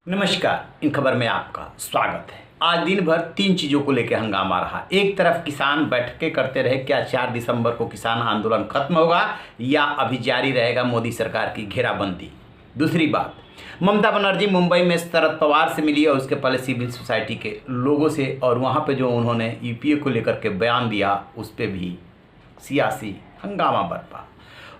नमस्कार। इन खबर में आपका स्वागत है। आज दिन भर तीन चीज़ों को लेकर हंगामा रहा। एक तरफ किसान बैठकें करते रहे, क्या 4 दिसंबर को किसान आंदोलन खत्म होगा या अभी जारी रहेगा मोदी सरकार की घेराबंदी। दूसरी बात, ममता बनर्जी मुंबई में शरद पवार से मिली और उसके पहले सिविल सोसाइटी के लोगों से, और वहाँ पे जो उन्होंने यूपीए को लेकर के बयान दिया उस पर भी सियासी हंगामा बरपा।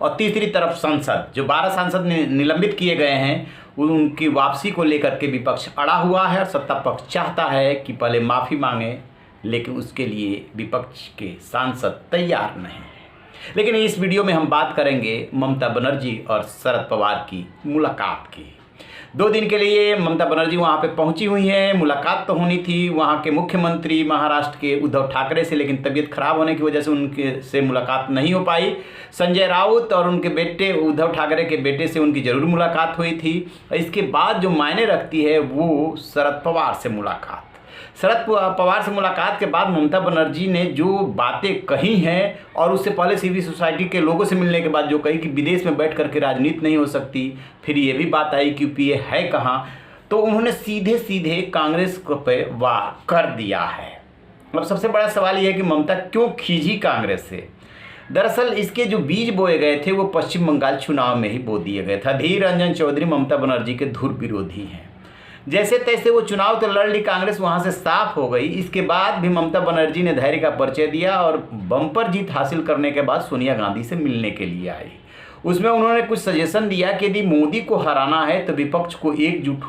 और तीसरी तरफ संसद, जो 12 सांसद निलंबित किए गए हैं उनकी वापसी को लेकर के विपक्ष अड़ा हुआ है और सत्ता पक्ष चाहता है कि पहले माफ़ी मांगे, लेकिन उसके लिए विपक्ष के सांसद तैयार नहीं हैं। लेकिन इस वीडियो में हम बात करेंगे ममता बनर्जी और शरद पवार की मुलाकात की। 2 दिन के लिए ममता बनर्जी वहाँ पे पहुँची हुई हैं। मुलाकात तो होनी थी वहाँ के मुख्यमंत्री महाराष्ट्र के उद्धव ठाकरे से, लेकिन तबीयत खराब होने की वजह से उनके से मुलाकात नहीं हो पाई। संजय राउत और उनके बेटे उद्धव ठाकरे के बेटे से उनकी ज़रूर मुलाकात हुई थी। इसके बाद जो मायने रखती है वो शरद पवार से मुलाकात। शरद पवार से मुलाकात के बाद ममता बनर्जी ने जो बातें कही हैं, और उससे पहले सिविल सोसाइटी के लोगों से मिलने के बाद जो कही कि विदेश में बैठ करके राजनीति नहीं हो सकती, फिर ये भी बात आई कि यूपीए है कहाँ, तो उन्होंने सीधे सीधे कांग्रेस पे वार कर दिया है। अब सबसे बड़ा सवाल ये है कि ममता क्यों खींची कांग्रेस से। दरअसल इसके जो बीज बोए गए थे वो पश्चिम बंगाल चुनाव में ही बो दिए गए थे। अधीर रंजन चौधरी ममता बनर्जी के धुर विरोधी हैं। जैसे तैसे वो चुनाव तो लड़ ली, कांग्रेस वहाँ से साफ हो गई। इसके बाद भी ममता बनर्जी ने धैर्य का परिचय दिया और बम्पर जीत हासिल करने के बाद सोनिया गांधी से मिलने के लिए आई। उसमें उन्होंने कुछ सजेशन दिया कि यदि मोदी को हराना है तो विपक्ष को एकजुट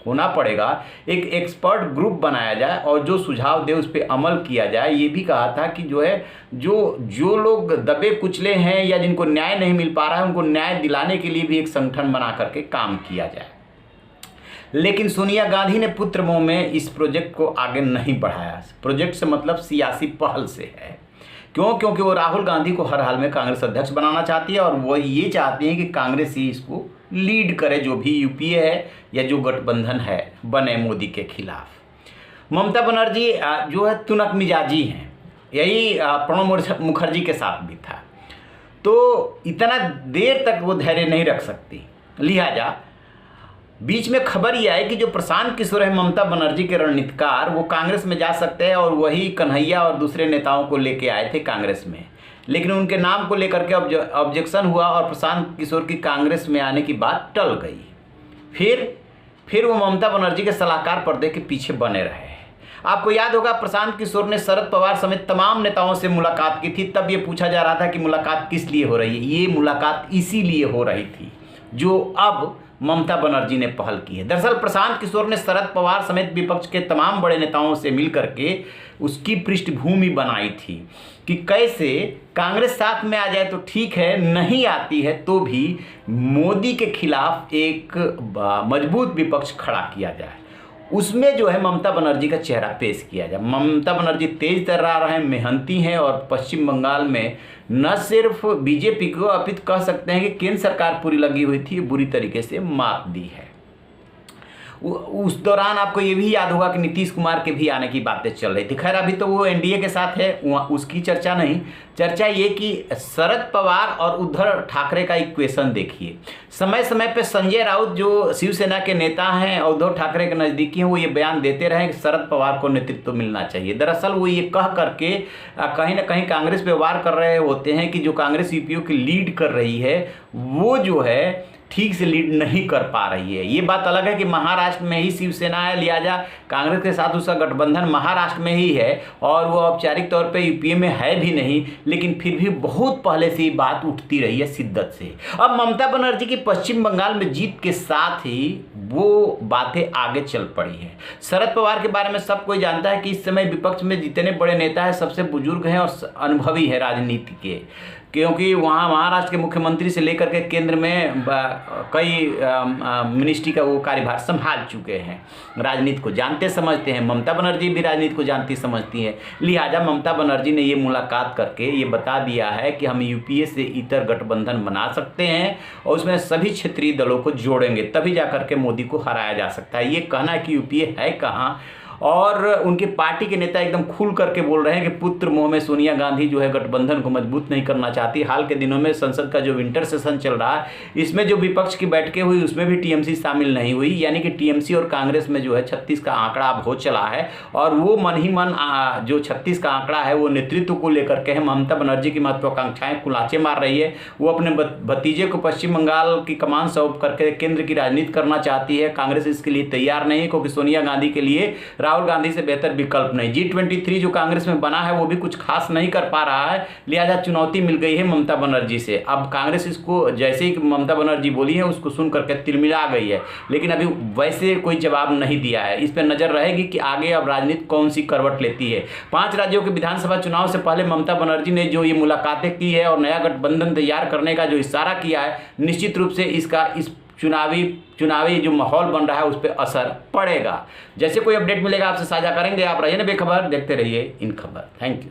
होना पड़ेगा, एक एक्सपर्ट ग्रुप बनाया जाए और जो सुझाव दे उस पर अमल किया जाए। ये भी कहा था कि जो लोग दबे कुचले हैं या जिनको न्याय नहीं मिल पा रहा है उनको न्याय दिलाने के लिए भी एक संगठन बना करके काम किया जाए। लेकिन सोनिया गांधी ने पुत्र मोह में इस प्रोजेक्ट को आगे नहीं बढ़ाया। प्रोजेक्ट से मतलब सियासी पहल से है। क्योंकि वो राहुल गांधी को हर हाल में कांग्रेस अध्यक्ष बनाना चाहती है और वो ये चाहती है कि कांग्रेस ही इसको लीड करे, जो भी यूपीए है या जो गठबंधन है बने मोदी के खिलाफ। ममता बनर्जी जो है तुनक मिजाजी हैं, यही प्रणब मुखर्जी के साथ भी था। तो इतना देर तक वो धैर्य नहीं रख सकती। लिहाजा बीच में खबर यह है कि जो प्रशांत किशोर है ममता बनर्जी के रणनीतिकार, वो कांग्रेस में जा सकते हैं और वही कन्हैया और दूसरे नेताओं को लेके आए थे कांग्रेस में, लेकिन उनके नाम को लेकर के ऑब्जेक्शन हुआ और प्रशांत किशोर की कांग्रेस में आने की बात टल गई। फिर वो ममता बनर्जी के सलाहकार पर्दे के पीछे बने रहे। आपको याद होगा प्रशांत किशोर ने शरद पवार समेत तमाम नेताओं से मुलाकात की थी। तब ये पूछा जा रहा था कि मुलाकात किस लिए हो रही है। ये मुलाकात इसीलिए हो रही थी जो अब ममता बनर्जी ने पहल की है। दरअसल प्रशांत किशोर ने शरद पवार समेत विपक्ष के तमाम बड़े नेताओं से मिलकर के उसकी पृष्ठभूमि बनाई थी कि कैसे कांग्रेस साथ में आ जाए तो ठीक है, नहीं आती है तो भी मोदी के खिलाफ एक मजबूत विपक्ष खड़ा किया जाए। उसमें जो है ममता बनर्जी का चेहरा पेश किया जाए। ममता बनर्जी तेज तर्रार हैं, मेहनती हैं और पश्चिम बंगाल में न सिर्फ बीजेपी को अपित कह सकते हैं कि केंद्र सरकार पूरी लगी हुई थी, बुरी तरीके से मात दी है। उस दौरान आपको ये भी याद होगा कि नीतीश कुमार के भी आने की बातें चल रही थी। खैर अभी तो वो एनडीए के साथ है, उसकी चर्चा नहीं। चर्चा ये कि शरद पवार और उद्धव ठाकरे का इक्वेशन देखिए। समय समय पे संजय राउत जो शिवसेना के नेता हैं और उद्धव ठाकरे के नज़दीकी हैं, वो ये बयान देते रहे कि शरद पवार को नेतृत्व मिलना चाहिए। दरअसल वो ये कह करके कहीं ना कहीं कांग्रेस पे वार कर रहे होते हैं कि जो कांग्रेस यूपीए की लीड कर रही है वो जो है ठीक से लीड नहीं कर पा रही है। ये बात अलग है कि महाराष्ट्र में ही शिवसेना है, लिहाजा कांग्रेस के साथ उसका गठबंधन महाराष्ट्र में ही है और वो औपचारिक तौर पे यूपीए में है भी नहीं, लेकिन फिर भी बहुत पहले से ये बात उठती रही है शिद्दत से। अब ममता बनर्जी की पश्चिम बंगाल में जीत के साथ ही वो बातें आगे चल पड़ी है। शरद पवार के बारे में सब कोई जानता है कि इस समय विपक्ष में जितने बड़े नेता हैं सबसे बुजुर्ग हैं और अनुभवी है राजनीति के, क्योंकि वहाँ महाराष्ट्र के मुख्यमंत्री से लेकर के केंद्र में कई मिनिस्ट्री का वो कार्यभार संभाल चुके हैं, राजनीति को जानते समझते हैं। ममता बनर्जी भी राजनीति को जानती समझती हैं। लिहाजा ममता बनर्जी ने ये मुलाकात करके ये बता दिया है कि हम यूपीए से इतर गठबंधन बना सकते हैं और उसमें सभी क्षेत्रीय दलों को जोड़ेंगे, तभी जा करके मोदी को हराया जा सकता है। ये कहना कि यूपीए है कहाँ और उनकी पार्टी के नेता एकदम खुल करके बोल रहे हैं कि पुत्र मोह में सोनिया गांधी जो है गठबंधन को मजबूत नहीं करना चाहती। हाल के दिनों में संसद का जो विंटर सेशन चल रहा है, इसमें जो विपक्ष की बैठकें हुई उसमें भी टीएमसी शामिल नहीं हुई, यानी कि टीएमसी और कांग्रेस में जो है 36 का आंकड़ा अब हो चला है। और वो मन ही मन जो 36 का आंकड़ा है वो नेतृत्व को लेकर के है। ममता बनर्जी की महत्वाकांक्षाएं कुलाचे मार रही है। वो अपने भतीजे को पश्चिम बंगाल की कमान सौंप करके केंद्र की राजनीति करना चाहती है। कांग्रेस इसके लिए तैयार नहीं है, क्योंकि सोनिया गांधी के लिए राहुल गांधी से बेहतर विकल्प नहीं। G23 जो कांग्रेस में बना है वो भी कुछ खास नहीं कर पा रहा है, लिहाजा चुनौती मिल गई है ममता बनर्जी से। अब कांग्रेस इसको जैसे ही ममता बनर्जी बोली है उसको सुन करके तिलमिला गई है, लेकिन अभी वैसे कोई जवाब नहीं दिया है। इस पर नजर रहेगी कि आगे अब राजनीति कौन सी करवट लेती है। 5 राज्यों के विधानसभा चुनाव से पहले ममता बनर्जी ने जो ये मुलाकातें की है और नया गठबंधन तैयार करने का जो इशारा किया है, निश्चित रूप से इसका इस चुनावी जो माहौल बन रहा है उस पर असर पड़ेगा। जैसे कोई अपडेट मिलेगा आपसे साझा करेंगे। आप रहिए ना बेखबर, देखते रहिए इन खबर। Thank you.